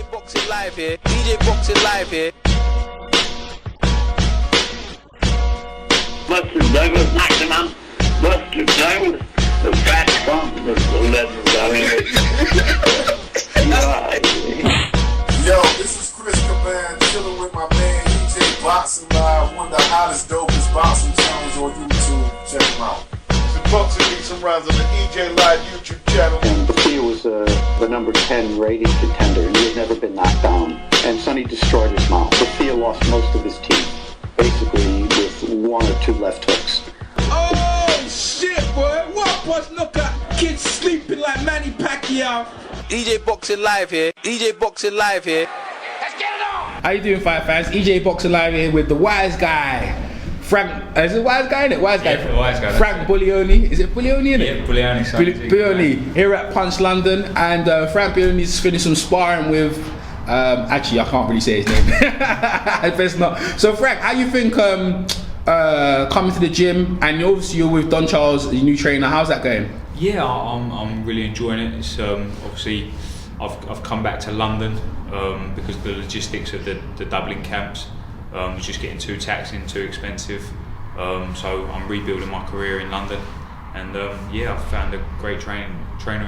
EJ Boxing Live here. EJ Boxing Live here. Buster Douglas knocked him out. Buster Douglas, the fat bump, the leather Yo, this is Chris Caban chilling with my man EJ Boxing Live, one of the hottest, dopest boxing channels on YouTube. Check him out. The boxing beat some rounds on the EJ Live YouTube channel. And Thea was the number 10 rating contender, and he had never been knocked down. And Sonny destroyed his mouth. But Thea lost most of his teeth, basically with 1 or 2 left hooks. Oh shit, boy! What was look at kids sleeping like Manny Pacquiao? EJ Boxing Live here. EJ Boxing Live here. Let's get it on! How you doing, fight fans? EJ Boxing Live here with the wise guy, Frank. Is it wise guy? Innit? Wise guy. Yeah, the wise guy. Frank Buglioni. Is it Buglioni? Innit? Yeah, Buglioni. Buglioni here at Punch London, and Frank Buglioni's finished some sparring with. Actually, I can't really say his name. I best not. So, Frank, how you think coming to the gym, and obviously you're with Don Charles, your new trainer? How's that going? Yeah, I'm really enjoying it. It's obviously I've come back to London because the logistics of the Dublin camps was just getting too taxing, too expensive. So I'm rebuilding my career in London, and yeah, I've found a great trainer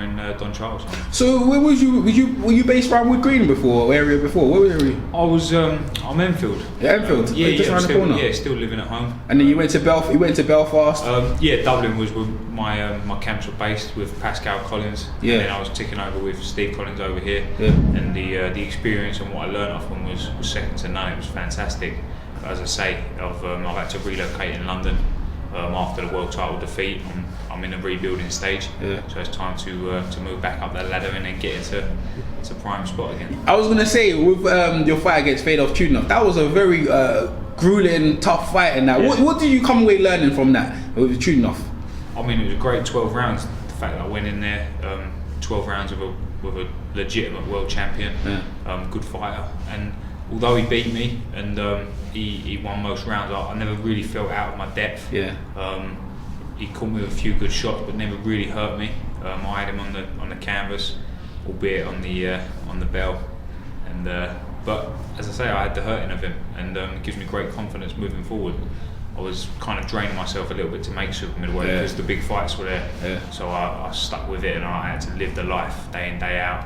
in Don Charles. So where was you? Were you based around Wood Green before, or area before? Where were you? I'm Enfield. Yeah, Enfield. Just around the corner. Yeah, still living at home. And then you went to Belfast. Yeah, Dublin was where my camps were based with Pascal Collins. Yeah. And then I was ticking over with Steve Collins over here. Yeah. And the experience and what I learned off them was second to none. It was fantastic. But as I say, I've had to relocate in London after the world title defeat. I'm in a rebuilding stage. Yeah. So it's time to move back up that ladder and then get into prime spot again. I was gonna say with your fight against Fedor Chudinov, that was a very grueling, tough fight. And that, Yeah. what did you come away learning from that with Chudinov? I mean, it was a great 12 rounds. The fact that I went in there 12 rounds with a legitimate world champion, good fighter, and although he beat me and he won most rounds, I never really felt out of my depth. Yeah. He caught me with a few good shots, but never really hurt me. I had him on the canvas, albeit on the bell, and but as I say, I had the hurting of him, and it gives me great confidence moving forward. I was kind of draining myself a little bit to make super middleweight because the big fights were there. Yeah. So I stuck with it, and I had to live the life day in, day out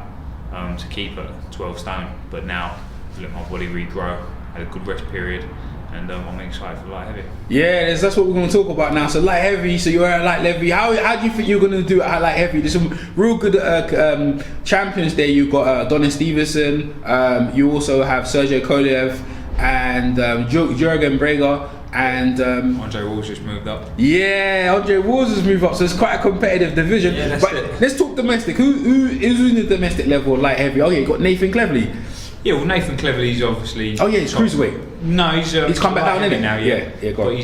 to keep at 12 stone. But now, let my body regrow, had a good rest period, and I'm excited for light heavy. Yeah, that's what we're going to talk about now. So light heavy, so you're at light heavy. How do you think you're going to do it at light heavy? There's some real good champions there. You've got Adonis Stevenson, you also have Sergio Kovalev and Jurgen Breger. And Andre Wall's just moved up. Yeah, Andre Wall's has moved up, so it's quite a competitive division. Yeah, that's but it. Let's talk domestic. Who is in the domestic level light heavy? Oh yeah, you got Nathan Cleverly. Yeah, well, Nathan Cleverly's obviously. Oh yeah, he's cruiserweight. No, he's come back down in it now. Yeah, go on. But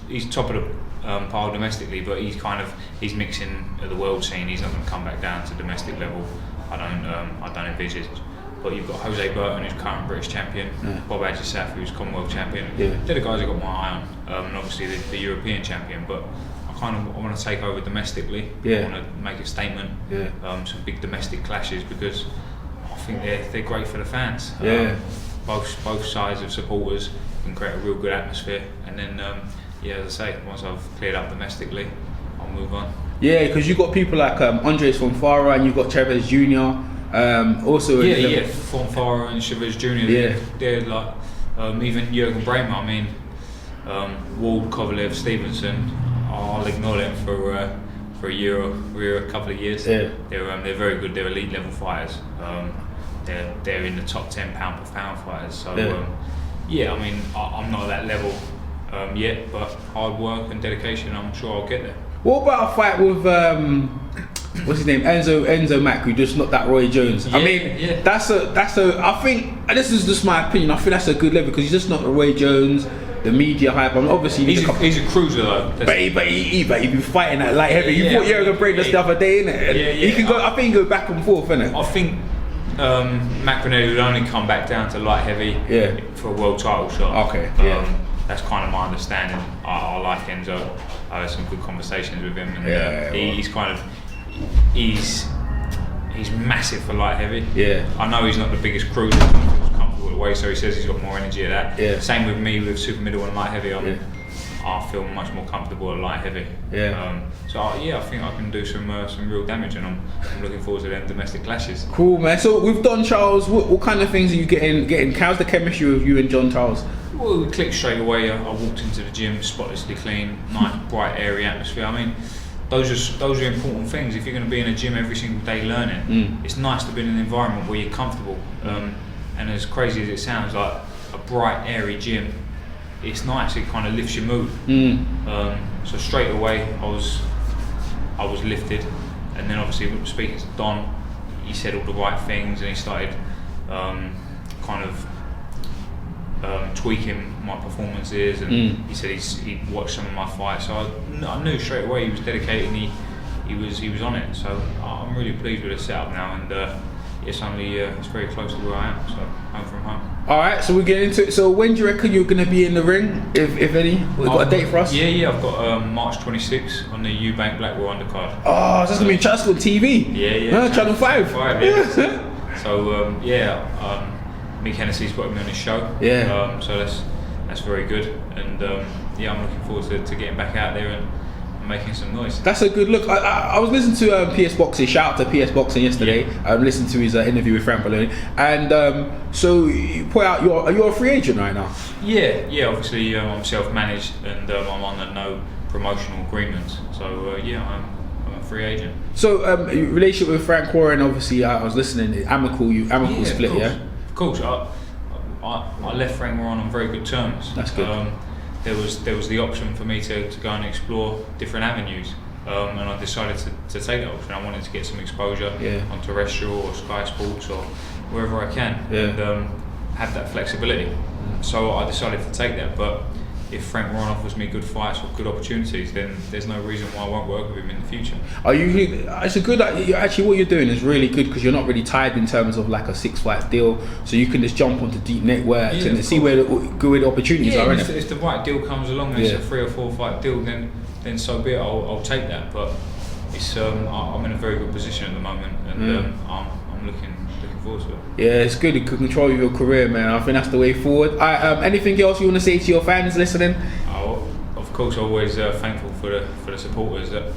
he's top of the pile domestically, but he's mixing at the world scene. He's not going to come back down to domestic level. I don't envisage. But you've got Jose Burton, who's current British champion, Bob Adjasaf, who's Commonwealth champion. Yeah. They're the guys I've got my eye on, and obviously the European champion. But I want to take over domestically. Yeah. I want to make a statement. Yeah. Some big domestic clashes because I think they're great for the fans. Yeah. Both sides of supporters can create a real good atmosphere, and then as I say, once I've cleared up domestically, I'll move on. Yeah, because you've got people like Andres Fonfara, and you've got Chavez Jr. Also, Fonfara and Chavez Jr. Yeah. They're like even Jurgen Bremer. I mean, Ward, Kovalev, Stevenson. I'll ignore them for a year or a couple of years. Yeah. They're very good. They're elite level fighters. They're in the top 10 pound per pound fighters. So I mean, I'm not at that level yet, but hard work and dedication, I'm sure I'll get there. What about a fight with what's his name, Enzo Mack, who just knocked out Roy Jones? Yeah, I mean, that's a. I think this is just my opinion. I think that's a good level because he's just not Roy Jones. The media hype. I mean, obviously he's a cruiser though. But he been fighting at light heavy. You fought Jurgen Breger the other day, innit? He can go. I think he can go back and forth, innit? I think Mac Renelli would only come back down to light heavy for a world title shot. Okay. That's kind of my understanding. I like Enzo. I had some good conversations with him, and he's he's massive for light heavy. Yeah. I know he's not the biggest cruiser, he's comfortable at weight, so he says he's got more energy at that. Yeah. Same with me with super middle and light heavy. Yeah. I feel much more comfortable at light heavy. Yeah. I think I can do some real damage, and I'm looking forward to them domestic clashes. Cool, man. So with Don Charles, what kind of things are you getting? How's the chemistry with you and John Charles? Well, we clicked straight away. I walked into the gym, spotlessly clean, nice, bright, airy atmosphere. I mean, those are important things. If you're going to be in a gym every single day learning, it's nice to be in an environment where you're comfortable. And as crazy as it sounds, like a bright, airy gym, it's nice. It kind of lifts your mood. So straight away, I was lifted, and then obviously speaking to Don, he said all the right things, and he started tweaking my performances, and he said he'd watched some of my fights, so I knew straight away he was dedicated and he was on it. So I'm really pleased with the setup now, and it's very close to where I am, so home from home. All right, so we get into it. So when do you reckon you're going to be in the ring, if any? We've got a date for us? Yeah, I've got March 26th on the EUBANKBLACKWELL Undercard. Oh, so that's going to be Channel TV? Yeah. Channel 5? Yeah. So Mick Hennessy's got me on his show. Yeah. So that's very good, and I'm looking forward to getting back out there and making some noise. That's a good look. I was listening to PS Boxing. Shout out to PS Boxing yesterday. I listened to his interview with Frank Buglioni, and so you point out are you a free agent right now? Yeah. Obviously, I'm self-managed, and I'm on a no promotional agreement. So I'm a free agent. So your relationship with Frank Warren, obviously, I was listening. Amicable split, Of course. I left Frank Warren on very good terms. That's good. There was the option for me to go and explore different avenues, and I decided to take that option. I wanted to get some exposure on terrestrial or Sky Sports or wherever I can, and have that flexibility. So I decided to take that. But if Frank Warren offers me good fights or good opportunities, then there's no reason why I won't work with him in the future. It's a good. Actually, what you're doing is really good, because you're not really tied in terms of like a 6-fight deal, so you can just jump onto deep networks and see where the opportunities are. If the right deal comes along and it's a 3 or 4 fight deal, then so be it. I'll take that. But it's I'm in a very good position at the moment, and I'm looking forward to it. Yeah, it's good. You can control your career, man. I think that's the way forward. Anything else you want to say to your fans listening? Of course, always thankful for the supporters. That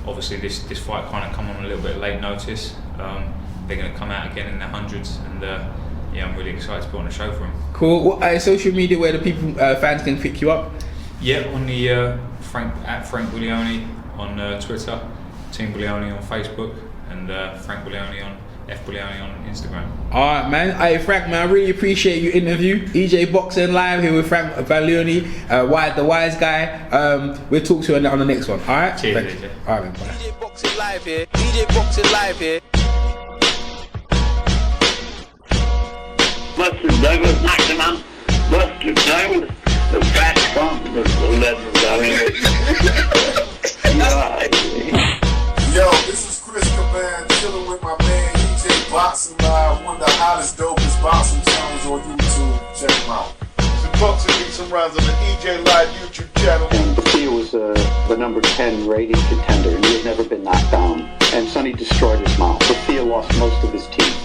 obviously this fight kind of come on a little bit late notice. They're going to come out again in the hundreds, and I'm really excited to put on a show for them. Cool. What social media where the people fans can pick you up? Yeah, on the Frank Buglioni on Twitter, Team Buglioni on Facebook, and Frank Buglioni on F Buglioni on Instagram. Alright, man. Hey, Frank, man, I really appreciate your interview. EJ Boxing Live here with Frank Buglioni, the wise guy. We'll talk to you on the next one. Alright? Cheers, EJ. Alright, man. Bye. EJ Boxing Live here. EJ Boxing Live here. Buster Douglas knocked him out. Buster Douglas, the fat bump, the leather Yo, this is Chris Caban chilling with my man EJ Boxing Live, one of the hottest, dopest boxing channels on YouTube. Check him out. Some boxing beat some rounds on the EJ Live YouTube channel. And Thea was the number 10 rated contender, and he had never been knocked down. And Sonny destroyed his mouth. Thea lost most of his teeth,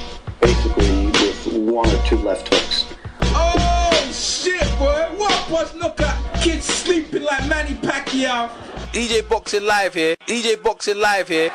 basically with 1 or 2 left hooks. Oh shit, boy! What was no kids sleeping like Manny Pacquiao? EJ Boxing Live here. EJ Boxing Live here.